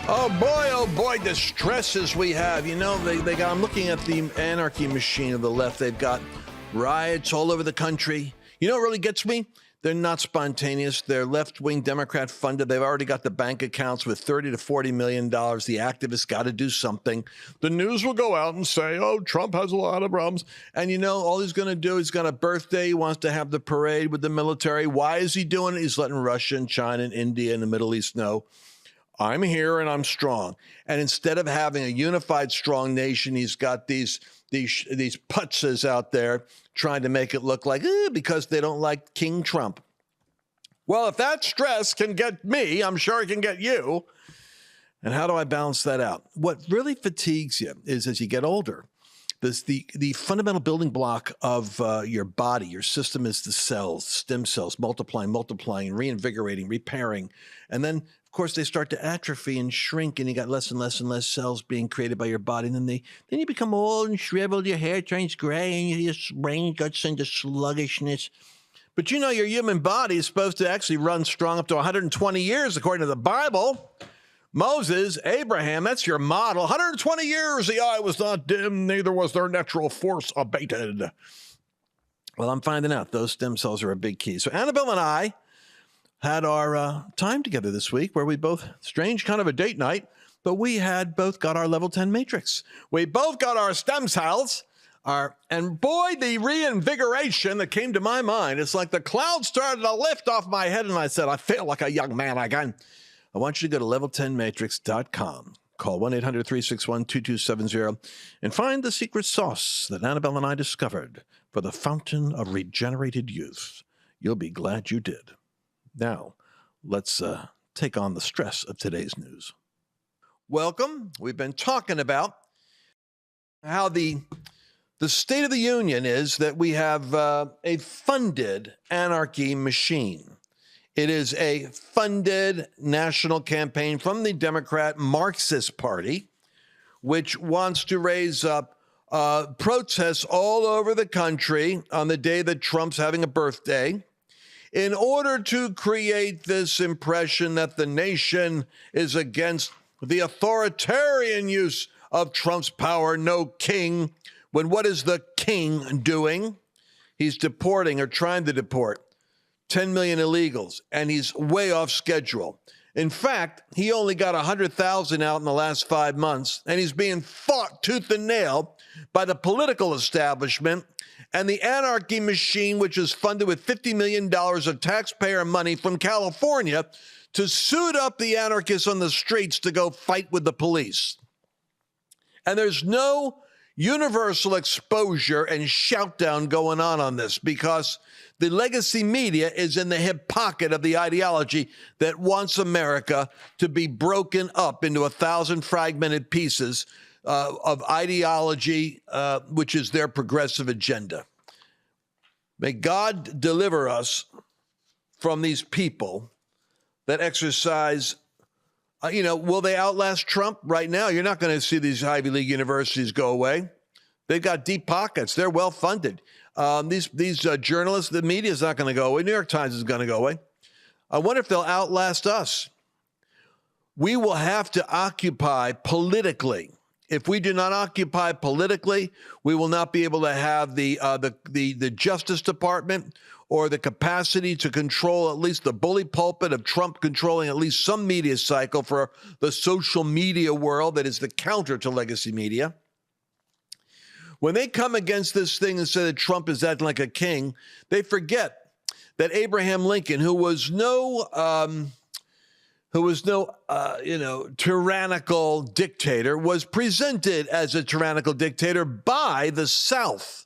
Oh boy, the stresses we have. You know, I'm looking at the anarchy machine of the left. They've got riots all over the country. You know what really gets me? They're not spontaneous. They're left-wing Democrat funded. They've already got the bank accounts with $30 to $40 million. The activists got to do something. The news will go out and say, oh, Trump has a lot of problems. And, you know, all he's going to do, he's got a birthday. He wants to have the parade with the military. Why is he doing it? He's letting Russia and China and India and the Middle East know, I'm here and I'm strong. And instead of having a unified, strong nation, he's got these putzes out there trying to make it look like, because they don't like King Trump. Well, if that stress can get me, I'm sure it can get you. And how do I balance that out? What really fatigues you is as you get older, the fundamental building block of your body, your system is the cells, stem cells, multiplying, reinvigorating, repairing. And then, of course, they start to atrophy and shrink, and you got less and less and less cells being created by your body. And then you become old and shriveled, your hair turns gray, and your brain gets into sluggishness. But you know, your human body is supposed to actually run strong up to 120 years, according to the Bible. Moses, Abraham, that's your model. 120 years, the eye was not dim, neither was their natural force abated. Well, I'm finding out those stem cells are a big key. So Annabelle and I had our time together this week where we both, strange kind of a date night, but we had both got our level 10 matrix. We both got our stem cells. And boy, the reinvigoration that came to my mind, it's like the clouds started to lift off my head, and I said, I feel like a young man again. I want you to go to level10matrix.com. Call 1-800-361-2270 and find the secret sauce that Annabelle and I discovered for the fountain of regenerated youth. You'll be glad you did. Now, let's take on the stress of today's news. Welcome. We've been talking about how the State of the Union is that we have a funded anarchy machine. It is a funded national campaign from the Democrat Marxist Party, which wants to raise up protests all over the country on the day that Trump's having a birthday in order to create this impression that the nation is against the authoritarian use of Trump's power, no king. When what is the king doing? He's deporting or trying to deport 10 million illegals, and he's way off schedule. In fact, he only got 100,000 out in the last 5 months, and he's being fought tooth and nail by the political establishment and the anarchy machine, which is funded with $50 million of taxpayer money from California to suit up the anarchists on the streets to go fight with the police. And there's no universal exposure and shout down going on this because the legacy media is in the hip pocket of the ideology that wants America to be broken up into 1,000 fragmented pieces of ideology, which is their progressive agenda. May God deliver us from these people that exercise. Will they outlast Trump? Right now, you're not going to see these Ivy League universities go away. They've got deep pockets. They're well funded. These journalists, the media is not going to go away. New York Times is going to go away. I wonder if they'll outlast us. We will have to occupy politically. If we do not occupy politically, we will not be able to have the Justice Department or the capacity to control at least the bully pulpit of Trump controlling at least some media cycle for the social media world that is the counter to legacy media. When they come against this thing and say that Trump is acting like a king, they forget that Abraham Lincoln, who was no tyrannical dictator, was presented as a tyrannical dictator by the South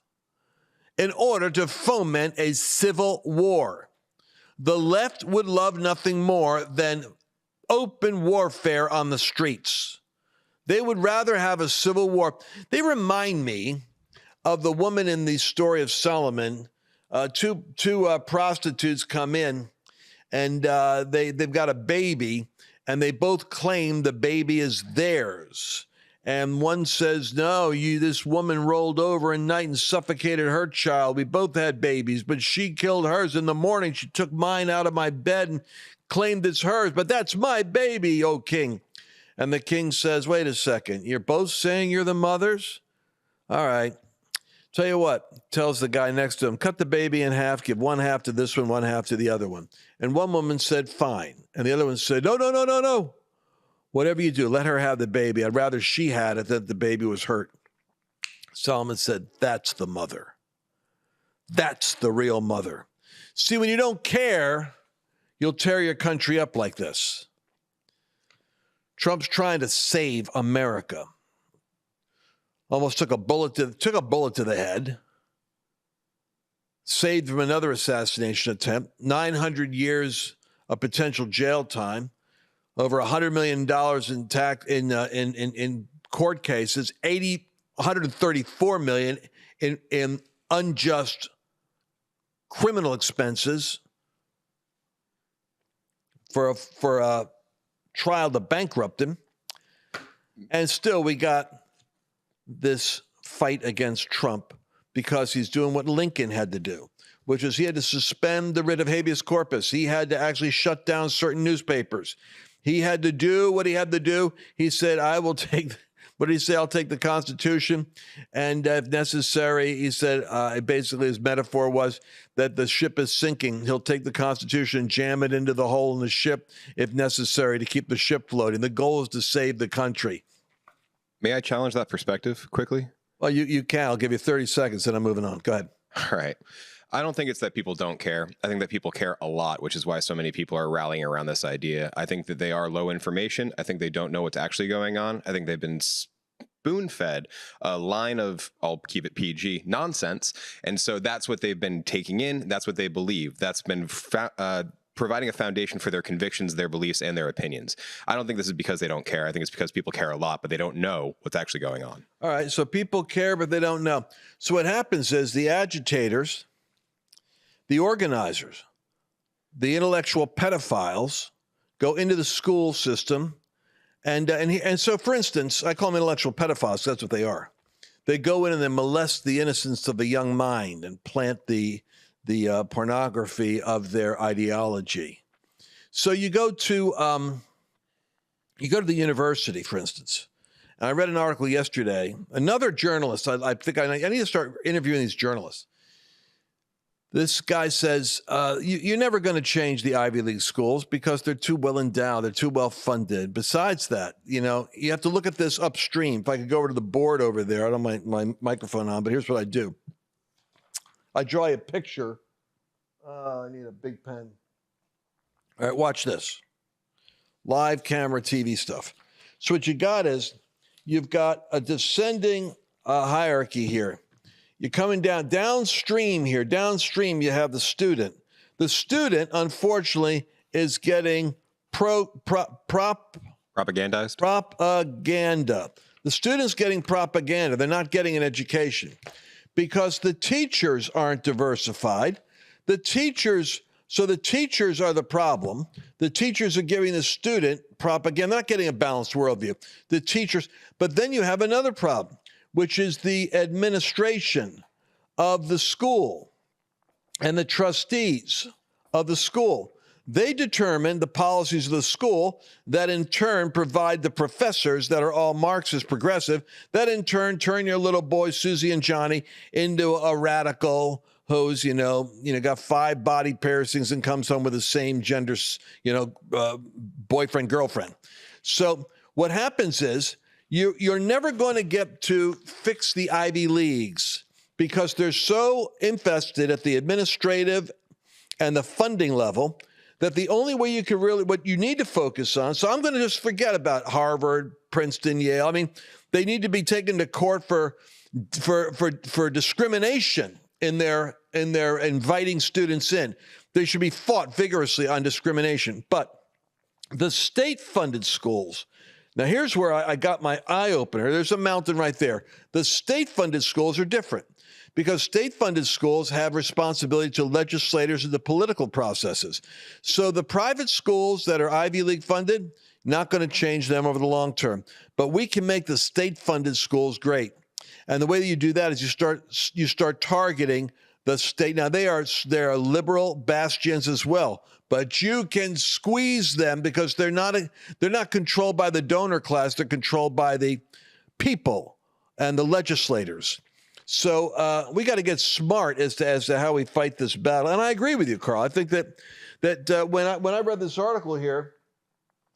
in order to foment a civil war. The left would love nothing more than open warfare on the streets. They would rather have a civil war. They remind me of the woman in the story of Solomon. Two prostitutes come in, and they've got a baby, and they both claim the baby is theirs. And one says, no, this woman rolled over at night and suffocated her child. We both had babies, but she killed hers in the morning. She took mine out of my bed and claimed it's hers, but that's my baby, O king. And the king says, wait a second, you're both saying you're the mothers? All right. Tell you what, tells the guy next to him, cut the baby in half, give one half to this one, one half to the other one. And one woman said, fine. And the other one said, no, no, no, no, no. Whatever you do, let her have the baby. I'd rather she had it than the baby was hurt. Solomon said, that's the mother. That's the real mother. See, when you don't care, you'll tear your country up like this. Trump's trying to save America. Almost took a bullet to the head. Saved from another assassination attempt. 900 years of potential jail time. Over $100 million in court cases. 134 million in unjust criminal expenses for a trial to bankrupt him. And still we got this fight against Trump because he's doing what Lincoln had to do, which is he had to suspend the writ of habeas corpus. He had to actually shut down certain newspapers. He had to do what he had to do. He said, I will take, what did he say? I'll take the Constitution. And if necessary, he said, basically his metaphor was that the ship is sinking. He'll take the Constitution, jam it into the hole in the ship if necessary to keep the ship floating. The goal is to save the country. May I challenge that perspective quickly? Well, you can. I'll give you 30 seconds and I'm moving on. Go ahead. All right. I don't think it's that people don't care. I think that people care a lot, which is why so many people are rallying around this idea. I think that they are low information. I think they don't know what's actually going on. I think they've been spoon-fed a line of, I'll keep it PG, nonsense. And so that's what they've been taking in. That's what they believe. That's been providing a foundation for their convictions, their beliefs, and their opinions. I don't think this is because they don't care. I think it's because people care a lot, but they don't know what's actually going on. All right, so people care, but they don't know. So what happens is the agitators, the organizers, the intellectual pedophiles go into the school system, and so, for instance, I call them intellectual pedophiles. That's what they are. They go in and they molest the innocence of the young mind and plant the pornography of their ideology. So you go to the university, for instance. And I read an article yesterday. Another journalist, I think I need to start interviewing these journalists. This guy says, you're never going to change the Ivy League schools because they're too well endowed, they're too well funded. Besides that, you have to look at this upstream. If I could go over to the board over there, I don't have my microphone on, but here's what I do. I draw you a picture. I need a big pen. All right, watch this. Live camera TV stuff. So what you got is, you've got a descending hierarchy here. You're coming downstream here. Downstream, you have the student. The student, unfortunately, is getting propagandized. Propaganda. The student's getting propaganda. They're not getting an education because the teachers aren't diversified. The teachers are the problem. The teachers are giving the student propaganda. They're not getting a balanced worldview. The teachers, but then you have another problem, which is the administration of the school and the trustees of the school. They determine the policies of the school that in turn provide the professors that are all Marxist progressive, that in turn turn your little boy, Susie and Johnny, into a radical who's, got 5 body piercings and comes home with the same gender, boyfriend, girlfriend. So what happens is, You're never going to get to fix the Ivy Leagues because they're so infested at the administrative and the funding level that the only way you can really, what you need to focus on, so I'm going to just forget about Harvard, Princeton, Yale. I mean, they need to be taken to court for discrimination in their inviting students in. They should be fought vigorously on discrimination. But the state-funded schools, now, here's where I got my eye opener. There's a mountain right there. The state-funded schools are different because state-funded schools have responsibility to legislators and the political processes. So the private schools that are Ivy League funded, not going to change them over the long term. But we can make the state-funded schools great. And the way that you do that is you start targeting the state. Now, they're liberal bastions as well, but you can squeeze them because they're not controlled by the donor class. They're controlled by the people and the legislators. So we got to get smart as to how we fight this battle. And I agree with you, Carl. I think that when I read this article here,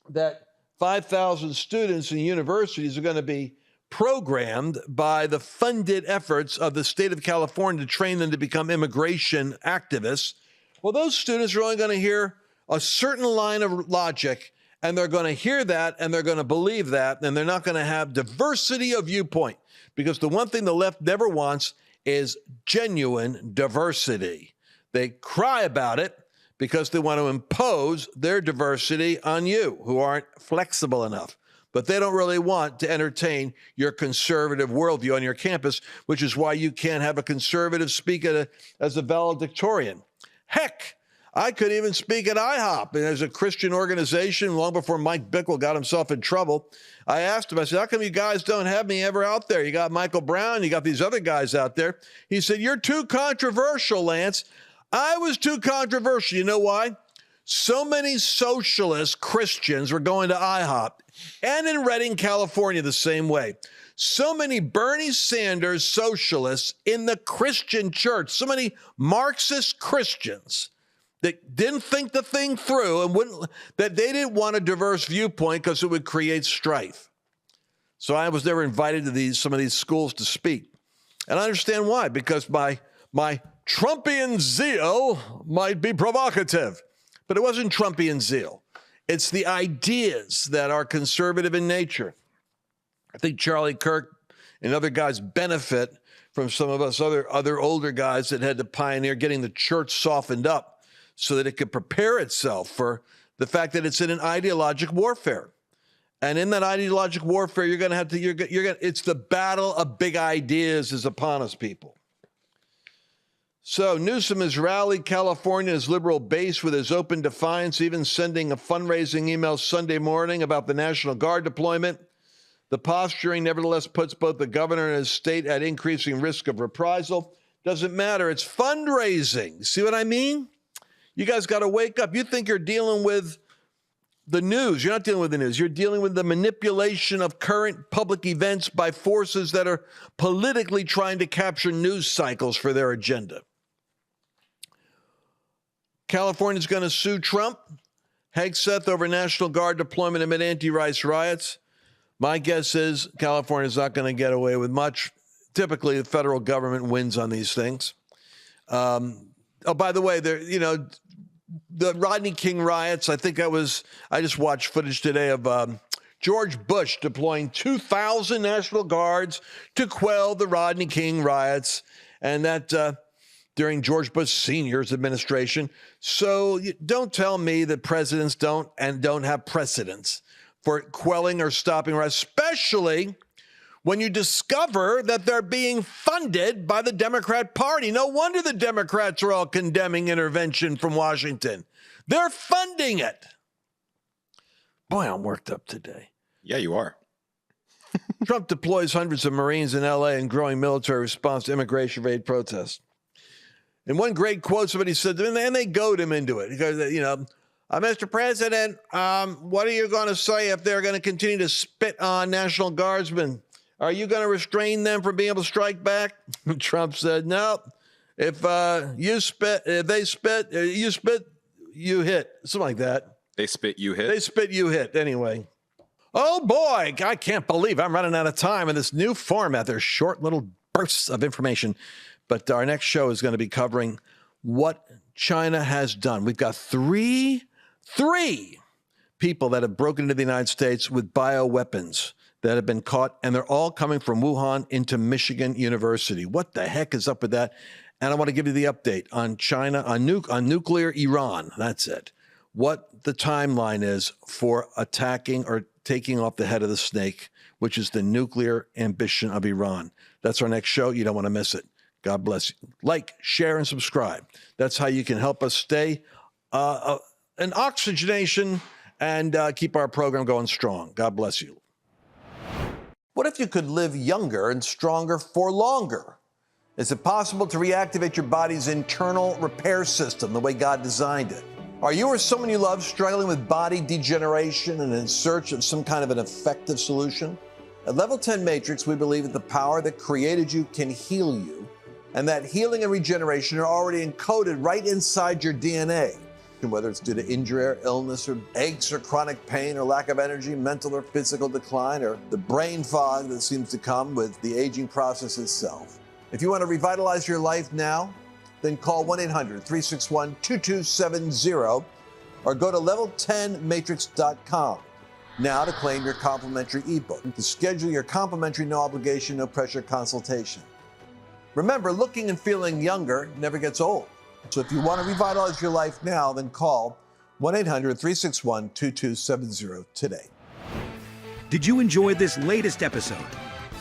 that 5,000 students in universities are going to be programmed by the funded efforts of the state of California to train them to become immigration activists. Well, those students are only going to hear a certain line of logic, and they're going to hear that, and they're going to believe that, and they're not going to have diversity of viewpoint, because the one thing the left never wants is genuine diversity. They cry about it because they want to impose their diversity on you who aren't flexible enough. But they don't really want to entertain your conservative worldview on your campus, which is why you can't have a conservative speak as a valedictorian. Heck, I could even speak at IHOP. And as a Christian organization, long before Mike Bickle got himself in trouble, I asked him, I said, how come you guys don't have me ever out there? You got Michael Brown, you got these other guys out there. He said, you're too controversial, Lance. I was too controversial. You know why? So many socialist Christians were going to IHOP, and in Redding, California, the same way. So many Bernie Sanders socialists in the Christian church, so many Marxist Christians that didn't think the thing through and that they didn't want a diverse viewpoint because it would create strife. So I was never invited to some of these schools to speak. And I understand why, because my Trumpian zeal might be provocative, but it wasn't Trumpian zeal. It's the ideas that are conservative in nature. I think Charlie Kirk and other guys benefit from some of us other older guys that had to pioneer getting the church softened up so that it could prepare itself for the fact that it's in an ideologic warfare. And in that ideologic warfare, you're going to have to, it's the battle of big ideas is upon us, people. So Newsom has rallied California's liberal base with his open defiance, even sending a fundraising email Sunday morning about the National Guard deployment. The posturing nevertheless puts both the governor and his state at increasing risk of reprisal. Doesn't matter. It's fundraising. See what I mean? You guys got to wake up. You think you're dealing with the news. You're not dealing with the news. You're dealing with the manipulation of current public events by forces that are politically trying to capture news cycles for their agenda. California's going to sue Trump, Hegseth over National Guard deployment amid anti-rice riots. My guess is California's not going to get away with much. Typically, the federal government wins on these things. Oh, by the way, the Rodney King riots, I just watched footage today of George Bush deploying 2,000 National Guards to quell the Rodney King riots, and that during George Bush Sr.'s administration. So don't tell me that presidents don't have precedents for quelling or stopping riots, especially when you discover that they're being funded by the Democrat Party. No wonder the Democrats are all condemning intervention from Washington. They're funding it. Boy, I'm worked up today. Yeah, you are. Trump deploys hundreds of Marines in L.A. in growing military response to immigration raid protests. In one great quote, somebody said, and they goad him into it. Because, Mr. President, what are you going to say if they're going to continue to spit on National Guardsmen? Are you going to restrain them from being able to strike back? Trump said, no. If they spit, you spit, you hit. Something like that. They spit, you hit? They spit, you hit. Anyway. Oh, boy. I can't believe I'm running out of time in this new format. There's short little bursts of information. But our next show is going to be covering what China has done. We've got three people that have broken into the United States with bioweapons that have been caught, and they're all coming from Wuhan into Michigan University. What the heck is up with that? And I want to give you the update on China, on nuclear Iran. That's it. What the timeline is for attacking or taking off the head of the snake, which is the nuclear ambition of Iran. That's our next show. You don't want to miss it. God bless you. Like, share, and subscribe. That's how you can help us stay an oxygenation and keep our program going strong. God bless you. What if you could live younger and stronger for longer? Is it possible to reactivate your body's internal repair system the way God designed it? Are you or someone you love struggling with body degeneration and in search of some kind of an effective solution? At Level 10 Matrix, we believe that the power that created you can heal you, and that healing and regeneration are already encoded right inside your DNA. And whether it's due to injury or illness or aches or chronic pain or lack of energy, mental or physical decline, or the brain fog that seems to come with the aging process itself. If you want to revitalize your life now, then call 1-800-361-2270 or go to level10matrix.com now to claim your complimentary ebook, to schedule your complimentary no obligation, no pressure consultation. Remember, looking and feeling younger never gets old. So if you want to revitalize your life now, then call 1-800-361-2270 today. Did you enjoy this latest episode?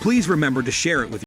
Please remember to share it with